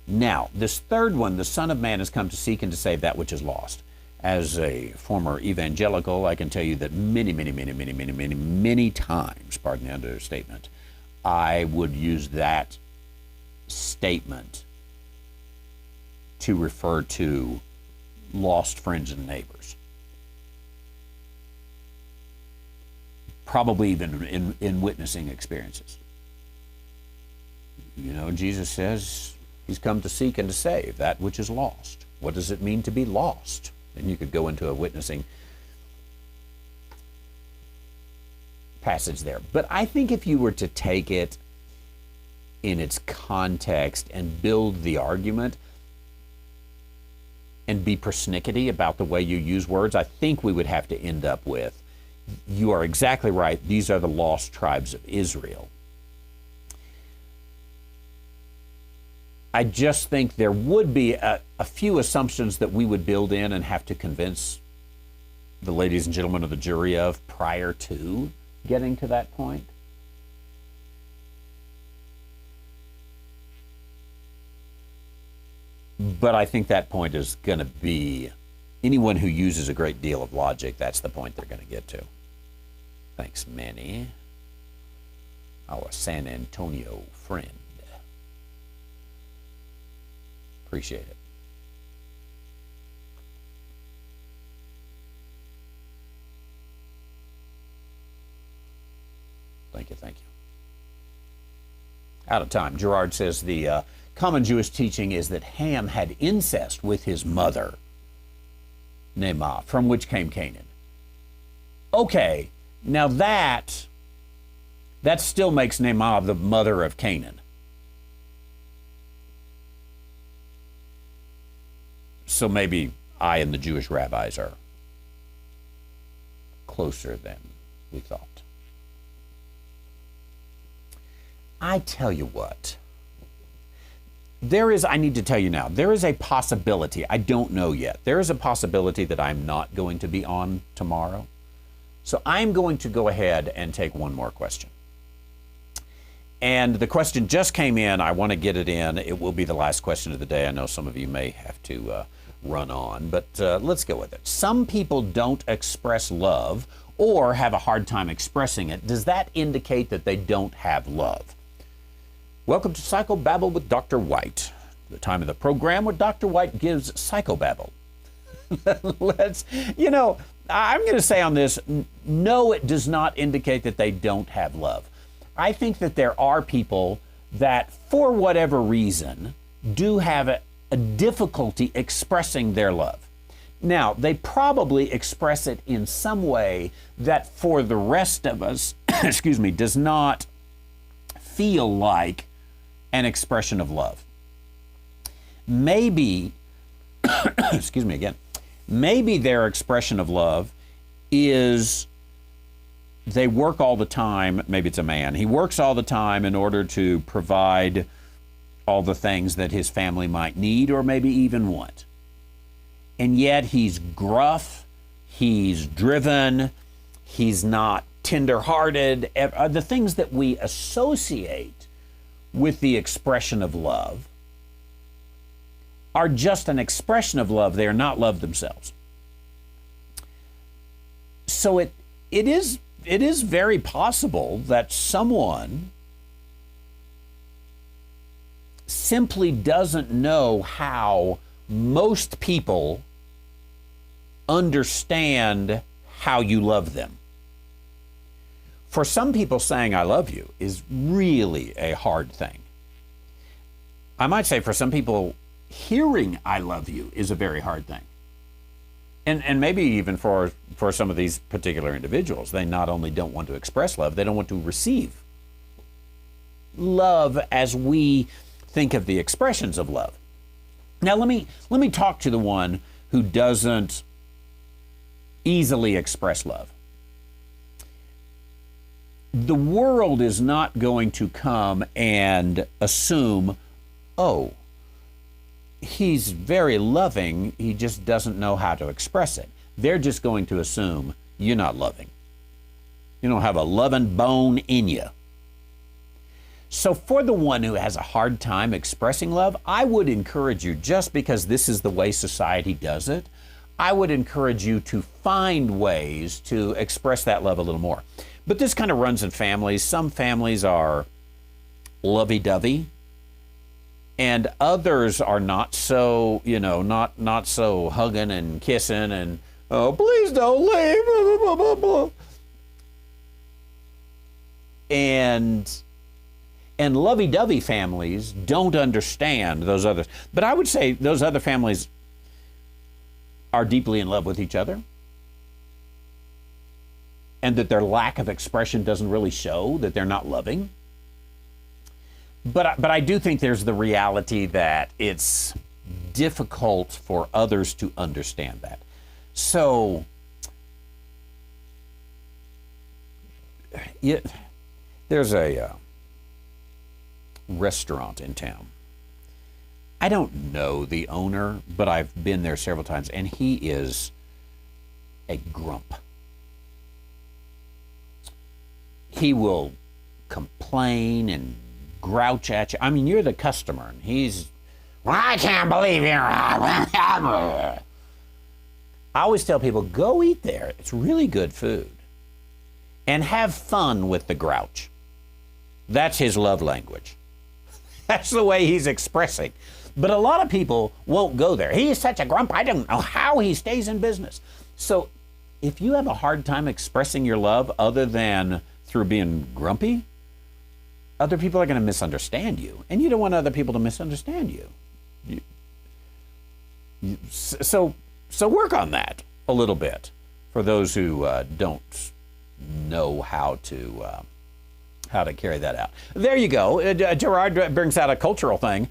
Now, this third one, the Son of Man has come to seek and to save that which is lost. As a former evangelical, I can tell you that many times, pardon the understatement, I would use that statement to refer to lost friends and neighbors. Probably even in witnessing experiences. You know, Jesus says he's come to seek and to save that which is lost. What does it mean to be lost? And you could go into a witnessing passage there. But I think if you were to take it in its context and build the argument and be persnickety about the way you use words, I think we would have to end up with, you are exactly right, these are the lost tribes of Israel. I just think there would be a few assumptions that we would build in and have to convince the ladies and gentlemen of the jury of prior to getting to that point. But I think that point is going to be, anyone who uses a great deal of logic, that's the point they're going to get to. Thanks, Manny, our San Antonio friend. Appreciate it. Thank you, thank you. Out of time. Gerard says the common Jewish teaching is that Ham had incest with his mother, Naamah, from which came Canaan. Okay, now that still makes Naamah the mother of Canaan. So maybe I and the Jewish rabbis are closer than we thought. I tell you what, I need to tell you now, there is a possibility, I don't know yet, there is a possibility that I'm not going to be on tomorrow. So I'm going to go ahead and take one more question. And the question just came in. I want to get it in. It will be the last question of the day. I know some of you may have to run on, but let's go with it. Some people don't express love or have a hard time expressing it. Does that indicate that they don't have love? Welcome to Psychobabble with Dr. White, the time of the program where Dr. White gives psychobabble. I'm going to say on this, no, it does not indicate that they don't have love. I think that there are people that, for whatever reason, do have a difficulty expressing their love. Now, they probably express it in some way that for the rest of us, does not feel like an expression of love. Maybe, maybe their expression of love is they work all the time. Maybe it's a man. He works all the time in order to provide all the things that his family might need or maybe even want. And yet he's gruff, he's driven, he's not tender-hearted. The things that we associate with the expression of love are just an expression of love. They are not love themselves. So it is very possible that someone simply doesn't know how most people understand how you love them. For some people, saying I love you is really a hard thing. I might say for some people, hearing I love you is a very hard thing. And maybe even for some of these particular individuals, they not only don't want to express love, they don't want to receive love as we think of the expressions of love. Now let me talk to the one who doesn't easily express love. The world is not going to come and assume, oh, he's very loving, he just doesn't know how to express it. they're just going to assume you're not loving. You don't have a loving bone in you. So for the one who has a hard time expressing love, I would encourage you, just because this is the way society does it, I would encourage you to find ways to express that love a little more. But this kind of runs in families. Some families are lovey-dovey, and others are not so, not so hugging and kissing and, oh, please don't leave, blah, blah, blah, blah. And lovey-dovey families don't understand those others. But I would say those other families are deeply in love with each other, and that their lack of expression doesn't really show that they're not loving. But I do think there's the reality that it's difficult for others to understand that. So there's a restaurant in town. I don't know the owner, but I've been there several times, and he is a grump. He will complain and grouch at you. I mean, you're the customer, and he's, well, I can't believe you. I always tell people, go eat there. It's really good food. And have fun with the grouch. That's his love language. That's the way he's expressing. But a lot of people won't go there. He is such a grump, I don't know how he stays in business. So if you have a hard time expressing your love other than through being grumpy, other people are going to misunderstand you. And you don't want other people to misunderstand you. So work on that a little bit for those who don't know how to carry that out. There you go. Gerard brings out a cultural thing.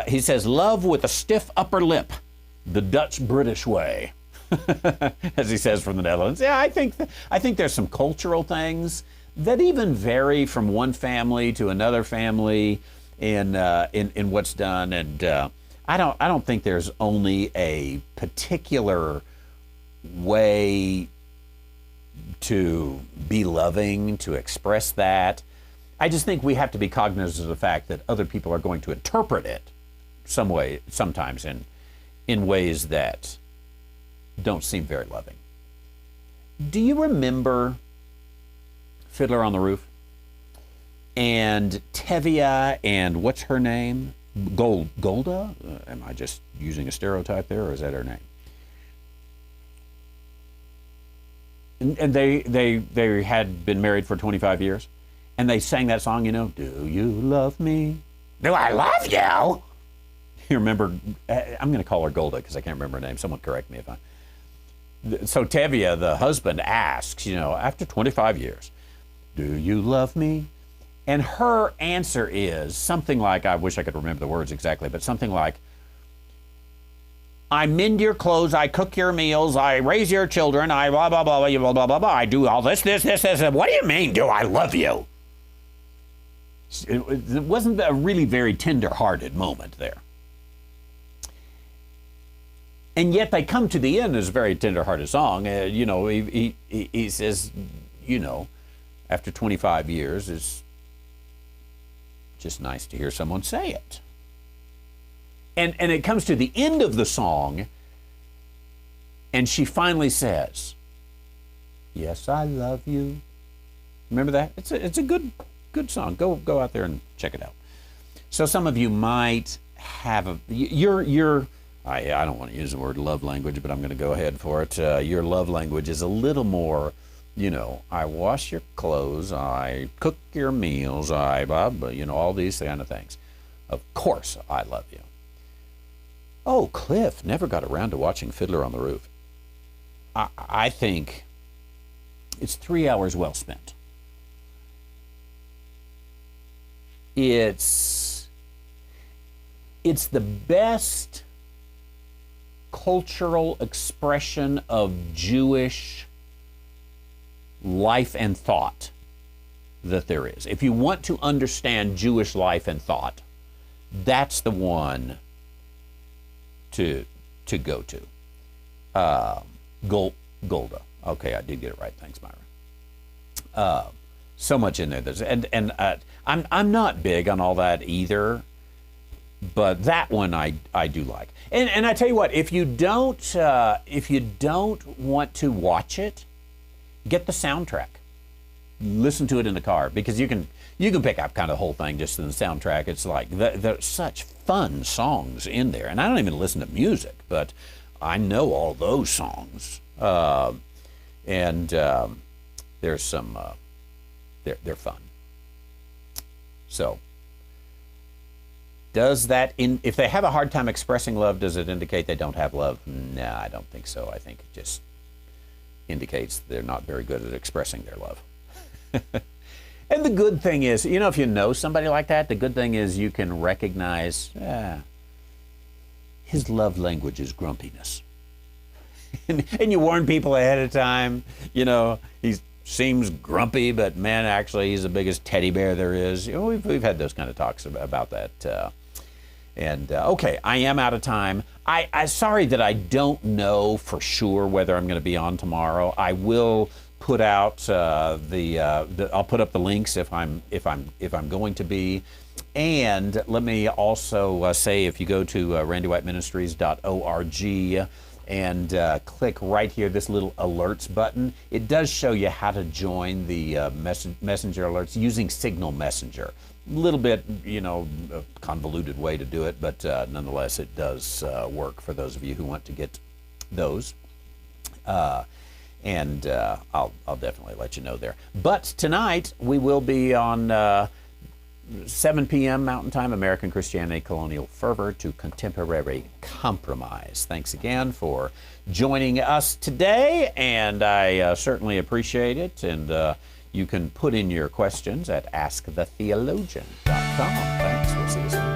He says, love with a stiff upper lip, the Dutch-British way, as he says from the Netherlands. Yeah, I think there's some cultural things that even vary from one family to another family in what's done. And I don't think there's only a particular way to be loving, to express that. I just think we have to be cognizant of the fact that other people are going to interpret it sometimes in ways that don't seem very loving. Do you remember Fiddler on the Roof? And Tevye and what's her name? Golda? Am I just using a stereotype there, or is that her name? And they had been married for 25 years. And they sang that song, do you love me? Do I love you? You remember, I'm going to call her Golda because I can't remember her name. Someone correct me if I... So Tevye, the husband, asks, after 25 years, do you love me? And her answer is something like, I wish I could remember the words exactly, but something like, I mend your clothes, I cook your meals, I raise your children, I blah, blah, blah, blah, blah, blah, blah, I do all this. What do you mean, do I love you? It wasn't a really very tender-hearted moment there. And yet they come to the end as a very tender-hearted song. He says, after 25 years, it's just nice to hear someone say it. And it comes to the end of the song, and she finally says, yes, I love you. Remember that? It's a good song. Go out there and check it out. So some of you might have I don't want to use the word love language, but I'm going to go ahead for it. Your love language is a little more, I wash your clothes, I cook your meals, all these kind of things. Of course I love you. Oh, Cliff never got around to watching Fiddler on the Roof. I think it's 3 hours well spent. It's the best cultural expression of Jewish life and thought that there is. If you want to understand Jewish life and thought, that's the one to go to. Golda. Okay, I did get it right. Thanks, Myra. So much in there. I'm not big on all that either, but that one I do like. And I tell you what, if you don't want to watch it, get the soundtrack. Listen to it in the car, because you can pick up kind of the whole thing just in the soundtrack. It's like there's such fun songs in there, and I don't even listen to music, but I know all those songs, and there's some they're fun. So, does that if they have a hard time expressing love, does it indicate they don't have love? No, I don't think so. I think it just indicates they're not very good at expressing their love. And the good thing is, if you know somebody like that, the good thing is you can recognize his love language is grumpiness. And you warn people ahead of time, he seems grumpy, but man, actually he's the biggest teddy bear there is. We've had those kind of talks about that. Okay, I am out of time. I'm sorry that I don't know for sure whether I'm going to be on tomorrow. I will put out I'll put up the links if I'm going to be. And let me also say, if you go to randywhiteministries.org and click right here, this little alerts button, it does show you how to join the messenger alerts using Signal Messenger. A little bit, a convoluted way to do it, but nonetheless, it does work for those of you who want to get those. And I'll definitely let you know there. But tonight we will be on 7 p.m. Mountain Time, American Christianity, Colonial Fervor to Contemporary Compromise. Thanks again for joining us today, and I certainly appreciate it. And you can put in your questions at askthetheologian.com. Thanks. We'll see you soon.